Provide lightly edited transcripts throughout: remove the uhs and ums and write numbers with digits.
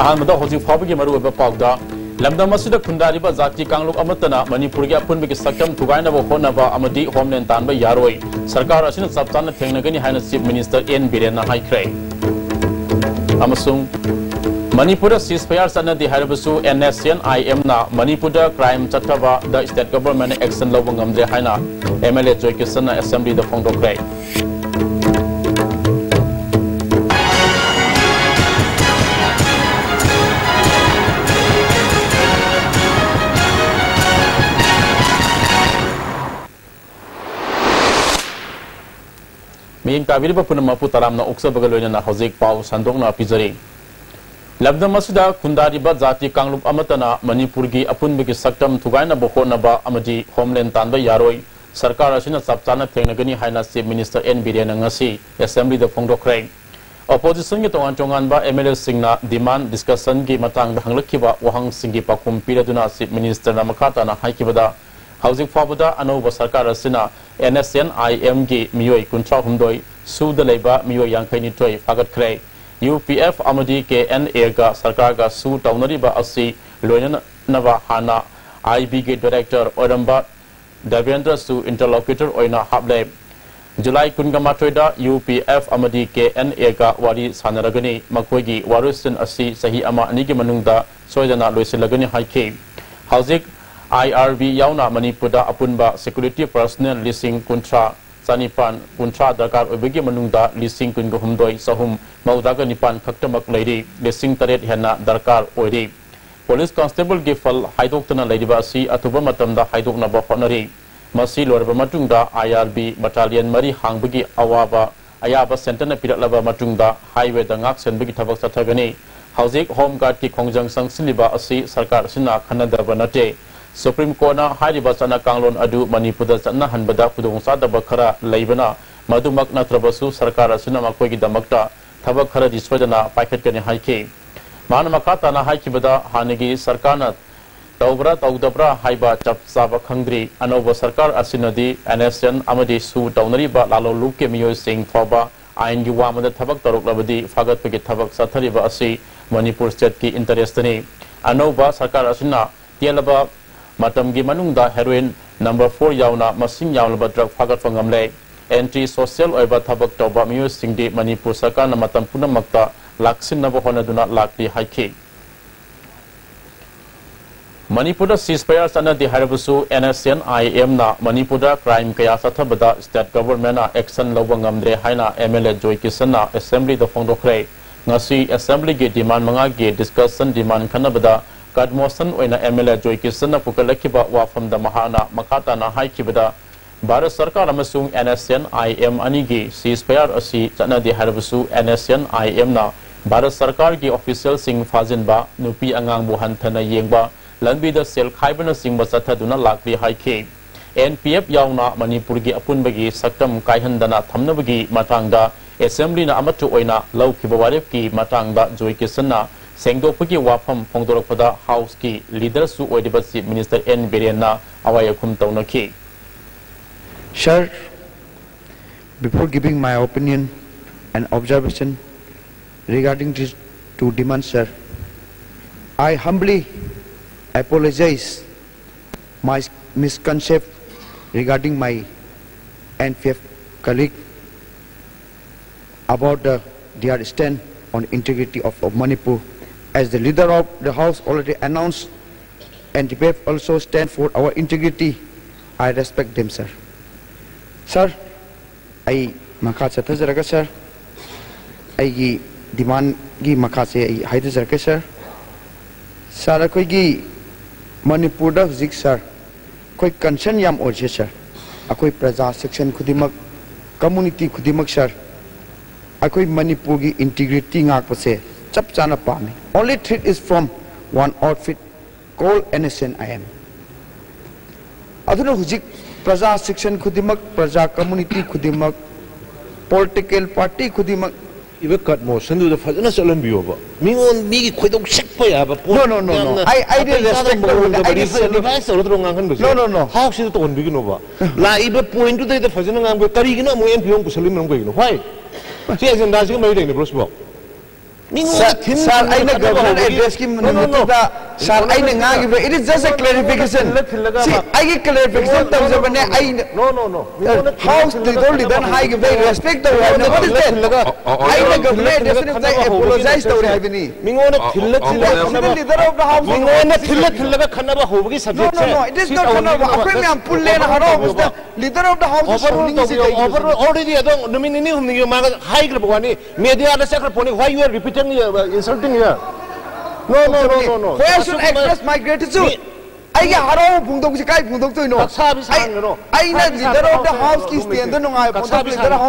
अहमद हौजी फाबगी मरुब पाउदा लमदम असिदा खुंदारिबा जाति कांगलुक अमतना मणिपुर की अपुनबगी सकम थुगाइनबो होनबा अमदी होमलैंड तानबा यारोय सरकार असिना चपचाना थेंगनगनी हाइना चीफ मिनिस्टर एन बिरेन हाइख्रे अमसुंग मणिपुर सीजफायर चनदी हाइरबसु NSNIM ना मणिपुर क्राइम चथबा द स्टेट गवर्नमेंट एक्शन लौब ngamdre हाइना MLA जोय किसन असेंबली द फोंगदोख्रे मिंग ताबिरबा पुनमपु तरामना उक्सबगलोयना हौजिक पाउ संदोंना पिजरी लब्दम असिदा खुंदारिबा जाति कांगलुप अमतना मणिपुर की अपुनबगी सक्तम थुगाइना बहोनबा अमदी होमलैंड तानबा यारोय सरकार असिना चपचाना थेंगनगनी हाइना chief minister N Biren ngasi assembly द फोंगदोख्रे ऑपोजिशन के तोंगान चोंगानबा MLA सिंगना डिमांड डिस्कशन की मतंग हंगलखिबा वहंग सिंगी पाकुम पिरदुना चीफ मिनिस्टर ना मखाताना हाइकिबदा हौजिक फाबदा अनौब सरकार असिना NSNIM की मियोय कुंट्रा हुमदोय सुद लेबा मियोय यांखैनिथोय फागतख्रे UPF अमदी KNA का सरकार का सु तौनरिबा असि लोयननबा हाना IB के डायरेक्टर ओरंबा देवेंद्र सु इंटरलोक्यूटर ओइना हाबले जुलाई कुनगमाथोयदा UPF अमदी KNA का वारी सानरगनी मखोयगी वारुसिन असि सही अमा अनिगी मनुंगदा सोयदना लोइसिलगनी हाइखे हौजिक IRB यावना मणिपुर अपुनबा सिक्योरिटी पर्सनल लिसिंग कुंट्रा चानिपान कुंट्रा दरकार ओबेगी मनुंगदा लिसिंग कुनगु हुमदोय सहुम मौदागा निपान खक्तमक लैरी लिसिंग तरेट हेना दरकार ओइरी पुलिस कांस्टेबल गे फल हाइदोक्तना लैरिबा असि अथुबा मतमदा हाइदोकनबा होनरी मसी लोरबा मतुंगदा IRB बटालियन मरी हांगबगी अवाबा अयाबा सेंटरना पिरलबा मतुंगदा हाईवे द ngak senbagi thabak sathagani हौजिक होम गार्ड की खोंजंग संगसिलिबा असि सरकार सिना खनदबा नटे सुप्रीम कोर्ट हाइरिबा चना कांगलोन अदु मणिपुर चना हनबदा खुदोंसादबा खरा लैबना मधुमक नत्रबसु सरकार असिना मखोयगी दमकता थबक खरा दिसवदना पाइखतकनि हाइखे मान मखाताना हाइखिबदा हानिगी सरकारना तौब्रा तौदब्रा हाइबा चपचाबा खंग्री अनौब सरकार असिनदी NSN अमदी सु तौनरिबा लालो लुके मियोय सिंह फौबा आइन की वामद थबक तरुकलबदी फागतपगी थबक सथरिबा असि मणिपुर स्टेट की इंटरेस्टनी अनौब सरकार असिना तेलबा मतमगी मनुंगदा हेरोइन नंबर 4 यावना मसिंग यावलबा ड्रग फागत फंगमले एंटी सोशल ओइबा थबक तौबा मियो सिंगदी मणिपुर सरकार न मतम पुनमक्ता लाक्सिनबा होनदुना लाक्ति हाइखे मणिपुर सीजफायर चनदी हाइरबसु NSNIM ना मणिपुर क्राइम कया सथबदा स्टेट गवर्नमेंट एक्शन लौब ngamdre हाइना MLA जोय किसना असेंबली द फोंगदोख्रे ngasi असेंबली की डिमांड मंगा के डिस्कशन डिमांड खनबदा Kadmosan oina MLA joy kisana pukalakhiba wafam da mahana makata na haikibada Bharat Sarkar amasung NSNIM anigi ceasefire asi chanadi harabusu NSNIM na Bharat Sarkar ki official sing fajinba nupi angang bu hanthana yengba lanbi da sel khaibana sing basathaduna lakli haike NPF yauna Manipur gi apunbagi saktam kaihandana thamnabagi matangda assembly na amatu oina lawkhiba warep ki matangda joy kisana सेंगदोपकी वाफम फोंगदोरपदा house की leader सु ओइदिबा chief minister N बिरेना अवायखुम तौनखी Sir, before giving my opinion and observation regarding these two demands, sir, I humbly apologize my misconception regarding my NPF colleague about their stand on integrity of Manipur. As the leader of the house already announced, NPF also stand for our integrity. I respect them, sir. Sir, I makha chathajaraga, sir. I gi demand gi makha se I haidajaraga, sir. Sir, koi gi Manipur da zik, sir. Koi concern yam orje, sir. Akoi praja section khudimak community khudimak, sir. Akoi Manipur gi integrity ngak pase chap chana pami. Only threat is from one outfit called NSNIM. Aduna hujik praja section khudimak, praja community khudimak, political party khudimak. Iba cut motion do the fazana salam bioba. Mingon migi khudok sekpa ya ba. No. I did respect the device or wrong ngan No. How should to on bigino ba? La iba point to the fazana ngam ko karigina mo MP ko salim ngam ko. Why? See as in dazing may the brosbo. Sir, I know government address ki sir, I know it is just a clarification. See, I get clarification. No. House leader high give respect the one. What is that? I know government address I apologize to Heaveny. Leader of the house. No, it is not Kanaba. I'm pulling her leader of the house. Already, I don't high media secretary. Why you are repeating? Insulting here. No. Where should I express my gratitude? I get Haro Pundok Sky Pundok to know. I know leader of the house is the end of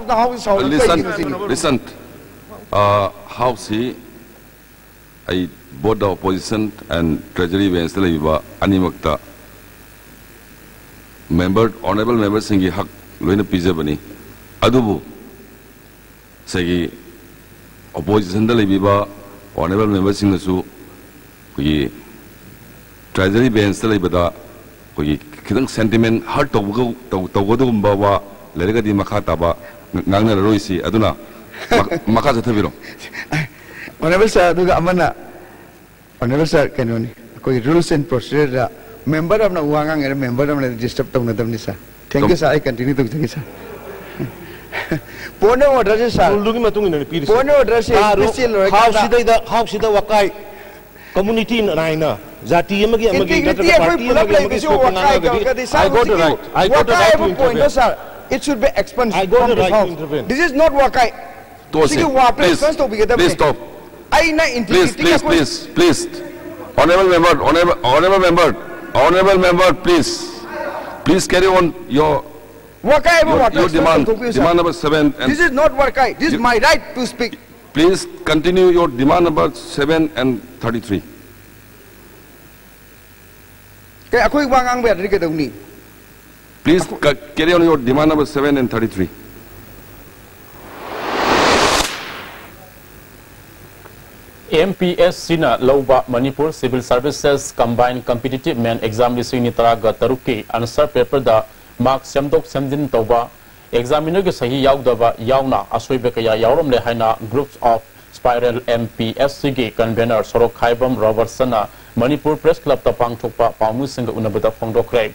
the house. Listen. House I both the opposition and treasury Wednesday Animakta honorable members singi hak loina pizabani. Adubu Sagi opposition the Libiba, honorable members in the Su, we treasury bench the Libada, we kidding sentiment, hard to go to Bawa, Lerga di Makataba, Nanga Roisi, Aduna, Makasa Taviro. Honorable Sir, Amana, Honorable Sir, can you rules and procedure, member of Nawangang and a member of the register of Nadamisa. Thank you, sir. I continue to think, sir. Pono address sir. Pono address how should the Wakai community in Raina? Zati Yamagi I got the right. I got the right to intervene. Sir. It should be expunged. I got the right to intervene. This is not Wakai. Please stop. Please. Honorable member, please carry on your demand number 7. This is not Wakai. This is my right to speak. Please continue your demand number 7 and 33. Please carry on your demand number 7 and 33. MPS Sina Lauba Manipur Civil Services Combined Competitive Man Exam Lising Nitaraga Taruki Answer Paper da Mark Samdok Samdin Toba Examiner Sahi Yaudava Yauna Aswebekaya Yaurum Lehaina Groups of Spiral MPS Sigi Convener Sorok Haibam Robertsona Manipur Press Club Tapang Chokpa Pamu Singa Unabata Fongdokre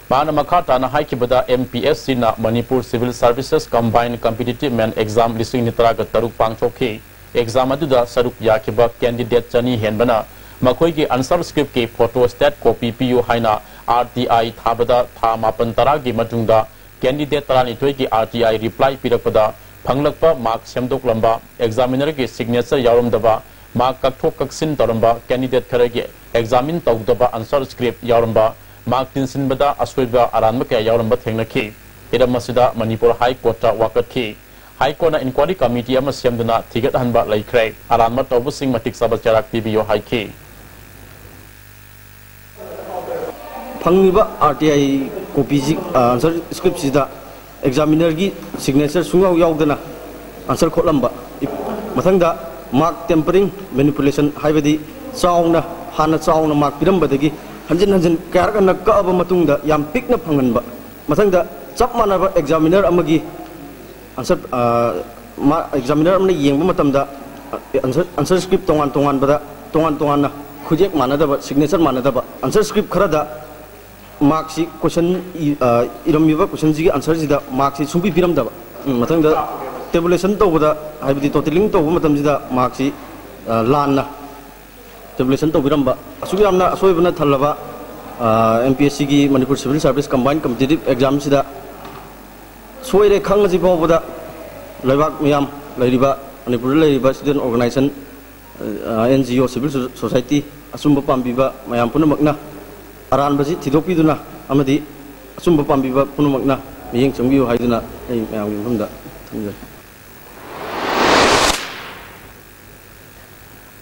Mana Makata na Haikibada MPS Sina Manipur Civil Services Combined Competitive Man Exam Lising Nitaraga Taruk Pangchoki Exam aduda saruk yakiba candidate chani henbana makoi ki answer script ki photo stat copy pu haina RTI thabada tha mapan tara gi matungda candidate tarani thoi ki RTI reply pirakpada phanglakpa mark semdok lamba examiner ki signature yarum daba mark kakthok kaksin taramba candidate khara gi examine tawdaba answer script yaramba mark tinsin bada asweba aranma ka yaramba thengnakhi idamasida Manipur High Court ta wakatki High Court Inquiry Committee ama siamduna thigat hanba laikrai aranmat tawbusing matik sabal charak PBO High Key Phangiba RTI copy answer script sida examiner gi signature sungaw yaudana answer kholamba mathangda mark tempering manipulation haibadi chaungna hana chaungna mark pirambadagi hanjin karana ka aba matungda yam pikna phanganba mathangda chap manaba examiner amagi answer examiner amna yengba matamda answer script tongan bada tongan na khujek manadaba signature manadaba answer script kharada mark si question iramiba question ji answer ji da mark si sumpi piramdaba mathangda tabulation tawbada haibidi totaling tawba matamjida mark si lanna tabulation tawbiramba asugiyamna asoibana thalaba MPSC gi Manipur Civil Service Combined Competitive Exam sida Soire Kangaji Boboda Lavak Miam Ladiba Manipur Ladiba Student Organization NGO Civil Society Asumba Pambiba Mayam Punamakna Aran Baji Tidopiduna Amadi Asumba Pambiba Punamakna Ming Chungu Haiduna Mayam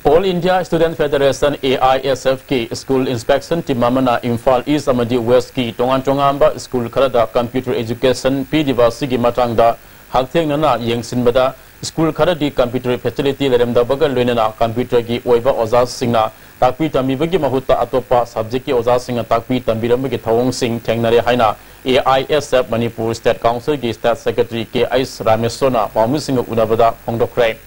All India Student Federation AISF ki School Inspection Timamana Imphal East Amadi West ki Tongan School Karada Computer Education Pidiva Sigi Matangda Haktheng Nana Yengsinbada School Karadi Computer Facility Leremda Bagal Lunena Computer ki Oiva Oza Singna Takpi Tambibagi Mahuta Atopa Subject ki Oza Singa Takpi Tambiramagi Thawong Sing Tengnare Haina AISF Manipur State Council ki State Secretary K.S. Ramesona Pamu Singa Unabada Pongdokre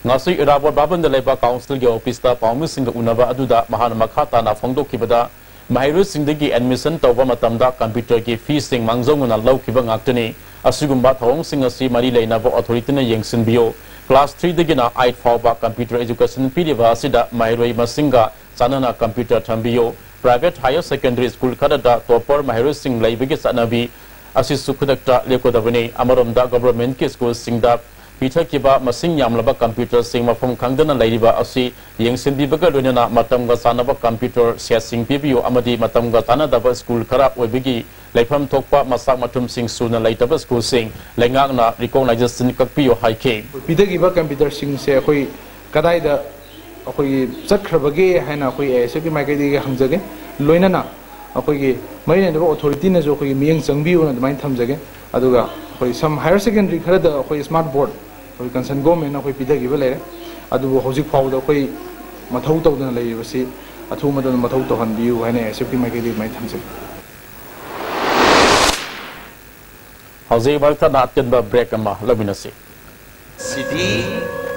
ngasi irabot baban da leba council ge office ta pawmi sing unaba aduda mahan makha ta na phongdok kibada mahairu singdagi admission tawba matamda computer ge fees sing mangjonguna lawkiba ngaktani asugumba thong sing asi mari leinaba authority na yengsin bio class 3 dagina 8 fawba computer education piriba asida mairoi masinga chanana computer thambio private higher secondary school khadada topper mahairu sing laibigi sanabi asi sukudakta lekodabani amaromda government ke school singda Peter Kiba masing yamlaba computer sing mafum kangdana lairiba asi yengsin bibaga lonana matamga sanaba computer sing PBO amadi matamga tanadaba school kharap oibigi laifam thokpa masak matum sing suna laitaba school sing lengakna recognition kakpio haike Peter Kiba computer sing se khoi kadai da khoi chakhrabage haina khoi ASP maike di hangjage loinana khoi gi maine da authority na jo khoi miyeng changbiu na damain thamjage aduga khoi some higher secondary khara da khoi smart board khoi concern government khoi Peter Kiba lere adu hojik phau da khoi mathau tawdana leibasi athu madan mathau tohan biu haina ASP maike di mai thamjage Hauze barta na atyanba break ama labinasi Sidi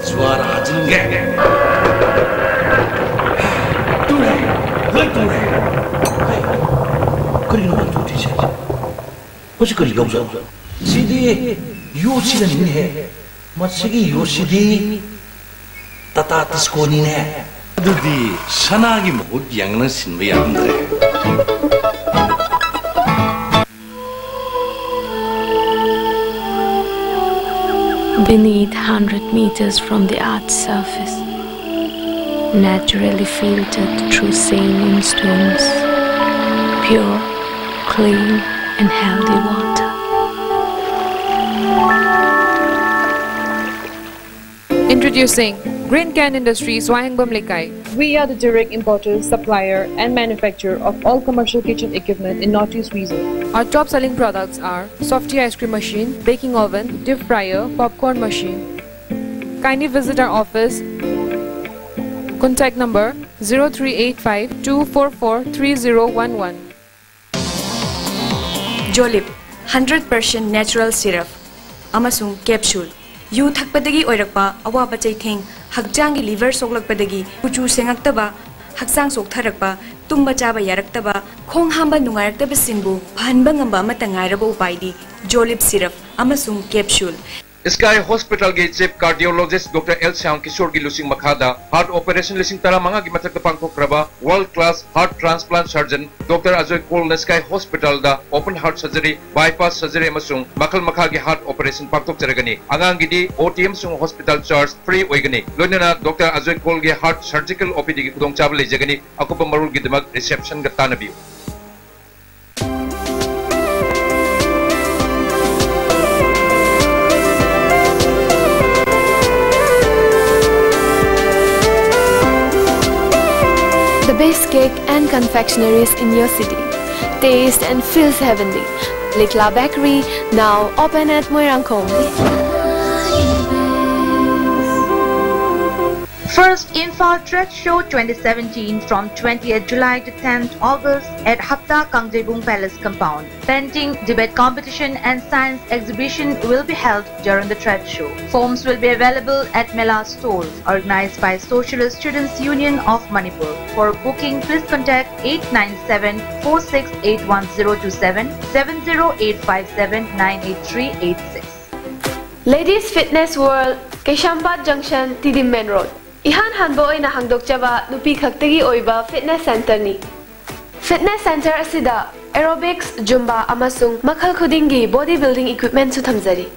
suara jengge Ture Ture Kari naman tuti siya Kasi kari gawza Sidi Yosi na nini Masigi Yosi Tatatis ko nini Adudi sanagi mahut yang na sinbayandre Beneath 100 meters from the Earth's surface, naturally filtered through saline stones, pure, clean and healthy water. Introducing Green Can Industries Wahangbam Lekai. We are the direct importer, supplier and manufacturer of all commercial kitchen equipment in Northeast region. Our top selling products are softy ice cream machine, baking oven, deep fryer, popcorn machine. Kindly visit our office. Contact number 0385 244 3011. Jolip 100% natural syrup amasung capsule yu thakpadagi oirakpa awaba chaitheng hakjangi liver soklakpadagi kuchu sengaktaba haksang soktharakpa tumba chaba yaraktaba khong hamba nungaraktaba singbu phanba ngamba matangairaba upaidi Jolip syrup amasung capsule Sky Hospital के Chief Cardiologist Dr. L. Syam Kishore की लुसिंग मखादा Heart Operation लुसिंग तरा मंगा की मथक तपंग क्रबा World Class Heart Transplant Surgeon Dr. Ajoy Cole Sky Hospital दा Open Heart Surgery Bypass Surgery मसुंग मखल मखा की Heart Operation पांगतोक चरगनी अंगांग गिदी OTM सुंग Hospital Charge Free ओइगनी लोनेना Dr. Ajoy Cole के Heart Surgical OPD की खुदोंग चावल लेजगनी अकुप मरुल की दमक Reception का तानबी Best cake and confectionaries in your city. Taste and feels heavenly. Likla Bakery, now open at Moirangkong. First Imphal Trade Show 2017 from 20th July to 10th August at Hapta Kangjebung Palace compound. Painting, debate competition and science exhibition will be held during the trade show. Forms will be available at Mela stalls organized by Socialist Students Union of Manipur. For booking, please contact 897-4681-027 70857-98386. Ladies Fitness World, Keshampat Junction, Tidim Main Road. Ihan hanbo oina hangdokjaba nupi khaktagi oiba fitness center ni. Fitness center asida aerobics, zumba amasung makhal khudingi bodybuilding equipment su thamjari.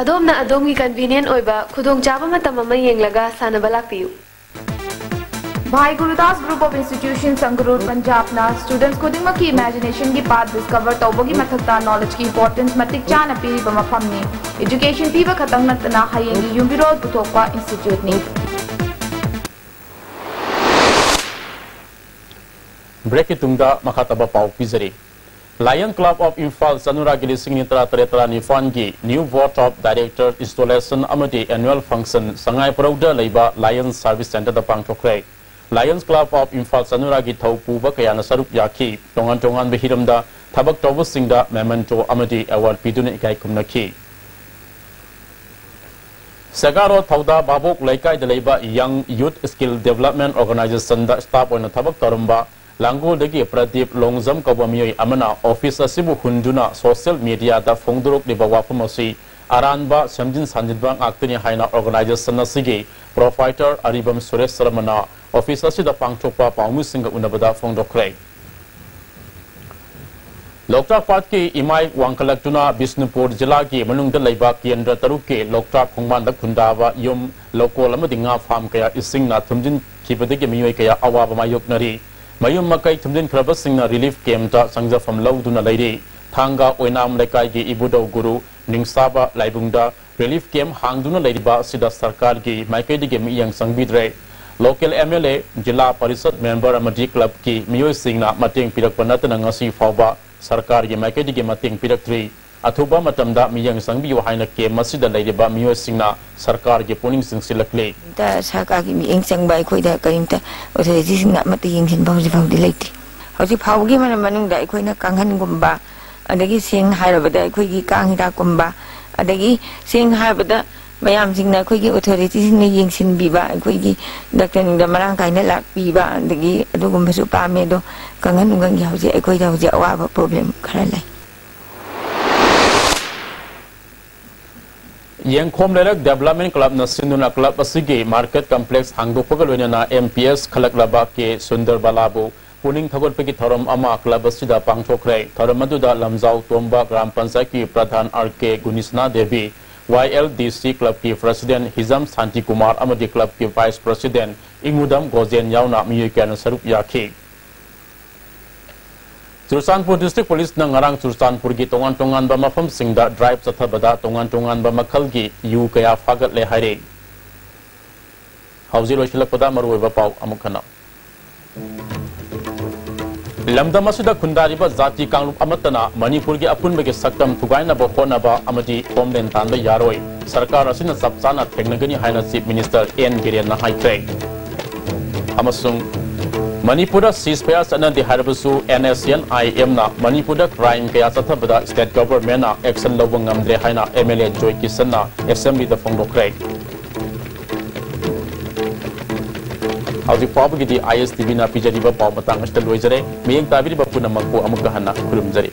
Adomna adomgi convenient oiba khudongchaba matam ama yenglaga sanaba lakpiyu. Bhai Gurudas Group of Institutions Sangrur Punjab na students khudingma ki imagination ki path discover tawbogi mathakta knowledge ki importance matik chana piri ba mafam ni. Education piba khatang natna hayengi yumbiro puthokpa institute ni. Break itungda makataba pau pizari. Lion Club of Imphal Sanura Gilising Nitra Tretra Nifangi New Board of Director Installation Amati Annual Function Sangai Proda Labor Lions Service Center the Pangtokre. Lions Club of Imphal Sanura Gitau Puba Kayana Sarup Yaki Tongan Tongan Behiramda Tabak Tobusingda Memento Amati Award Pidun Ikai Kumnaki. Sagaro Thauda Babok Laikai Deleba Young Youth Skill Development Organization da staff on Tabak Tarumba Langul Degi Pradip Longzam Kabamioi Amana Office Sibu Hunduna Social Media da Fongduruk de Bawapamasi Aranba Samjin Sanjidbang Actini Haina Organization Sigi Profighter Aribam Suresh Saramana Office Sida Pangchopa Pamusinga Unabada Fongdokre Loktak Pat ki Imai Wangkalaktuna Bisnupur Jila ki Manungda Laiba Kendra Taruke Loktak Pongmanda Kundava Yum Loko Lamadinga Farm Kaya Isingna Tumjin Kibadiki Miyoi Kaya Awaba Mayuk Nari Mayum Makai Tumjin Krabasingna Relief Camp Ta Sangja from Lauduna Lady Thanga Oinam Lekai ki Ibudo Guru Ningsaba Laibungda Relief Camp Hangduna Ladiba Sida Sarkar ki Maikai Dige Miyang Sangbidre Local MLA Jila Parisad Member Amadi Club ki Miyoi Singna Mating Pirak Panatana Ngasi Fauba Sarkar ge Maikai Dige Mating Pirak Athuba Matamda Miyang Sangbiyo Haina ke Masida Ladiba Miyoi Singna Sarkar ge Puning Singsilakle Ta Sarkar ge Miyang Sangbai Khoida Karimta Authority Singna Mating Sin Bauji Bauji Late Hauji Phaugi Manamanda Khoina Kanghan Gumba Adagi Sing Harabada Khoigi Kangida Gumba Adagi Sing Harabada Mayam Singna Khoigi Authority Singna Ying Sin Biba Khoigi Dr. Ninda Marang Kaina Lak Biba Adagi Adugum Supa Medo Kangan Ungang Hauji Khoida Hauji Awaba problem Karalai Yang Komlerek Development Club na Sinduna Club Asigi Market Complex Hangdo Pagalwena na MPS Khalak Laba ke Sundar Balabu Puning Thagol Peki Tharam Ama Club Asida Pangchokre Tharam Maduda Lamzau Tomba Gram Panchayat ki Pradhan RK Gunisna Devi YLDC Club ki President Hizam Santi Kumar Amadi Club ki Vice President Ingudam Gozen Yauna Miyoi Kaya Sarup Yaki Churachandpur District Police na ngarang Churachandpur gi tongan-tongan ba mafam singda drive sathabada tongan-tongan ba makhal gi yu kaya fagat le haire Hauzi loisilakpada maruoiba pau amukhana Lamdam asida khundariba jati kanglup amatana Manipur gi apunba gi saktam thugaina ba honaba amadi homeland tanba yaroi sarkar asina sapchana thengnagani haina Chief Minister N Biren na haikre amasung Manipura ceasefire sanandi harabasu NSNIM na Manipura crime kaya sathabada state government na action lawang ngamdre haina MLA Joy Kisan na assembly da fongdokre Hauji pawagi di ISTV na pijariba paw matang asta loijare miyeng tabiri ba punamangko amukahana khurumjari